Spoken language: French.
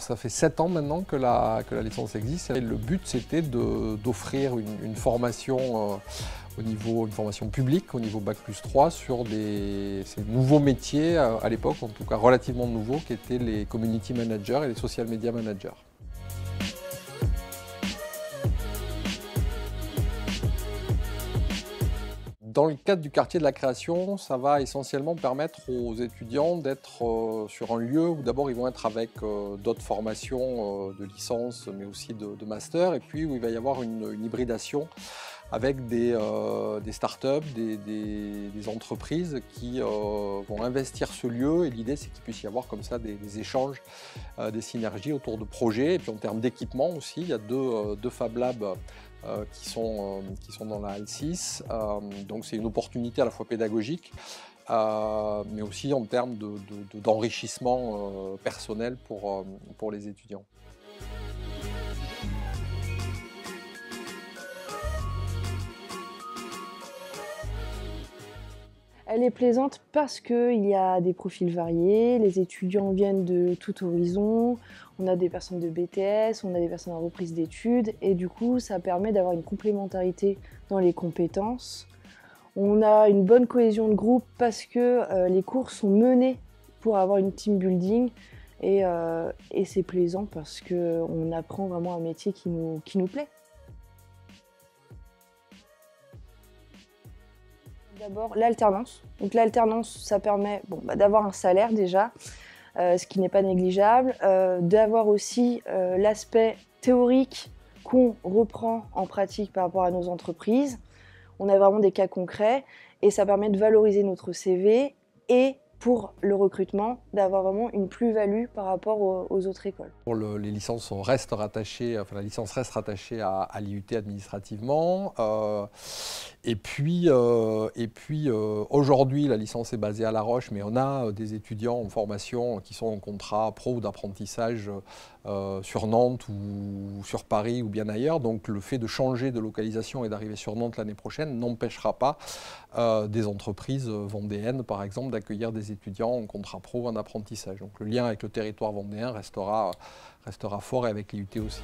Ça fait 7 ans maintenant que la licence existe. Et le but, c'était d'offrir une formation une formation publique au niveau Bac+3 sur ces nouveaux métiers, à l'époque en tout cas relativement nouveaux, qui étaient les community managers et les social media managers. Dans le cadre du quartier de la création, ça va essentiellement permettre aux étudiants d'être sur un lieu où d'abord ils vont être avec d'autres formations de licence mais aussi de master, et puis où il va y avoir une hybridation avec des startups, des entreprises qui vont investir ce lieu, et l'idée c'est qu'il puisse y avoir comme ça des échanges, des synergies autour de projets. Et puis en termes d'équipement aussi, il y a deux Fab Labs qui sont dans la Halle 6. Donc c'est une opportunité à la fois pédagogique, mais aussi en termes d'enrichissement personnel pour les étudiants. Elle est plaisante parce qu'il y a des profils variés, les étudiants viennent de tout horizon, on a des personnes de BTS, on a des personnes en reprise d'études, et du coup ça permet d'avoir une complémentarité dans les compétences. On a une bonne cohésion de groupe parce que les cours sont menés pour avoir une team building, et c'est plaisant parce qu'on apprend vraiment un métier qui nous plaît. D'abord l'alternance. Donc l'alternance, ça permet d'avoir un salaire déjà, ce qui n'est pas négligeable, d'avoir aussi l'aspect théorique qu'on reprend en pratique par rapport à nos entreprises. On a vraiment des cas concrets et ça permet de valoriser notre CV et pour le recrutement, d'avoir vraiment une plus-value par rapport aux autres écoles. Les licences restent rattachées, enfin la licence reste rattachée à l'IUT administrativement. Et puis aujourd'hui, la licence est basée à La Roche, mais on a des étudiants en formation qui sont en contrat pro ou d'apprentissage sur Nantes ou sur Paris ou bien ailleurs. Donc le fait de changer de localisation et d'arriver sur Nantes l'année prochaine n'empêchera pas des entreprises vendéennes, par exemple, d'accueillir des étudiants en contrat pro ou en apprentissage. Donc le lien avec le territoire vendéen restera fort, et avec l'IUT aussi.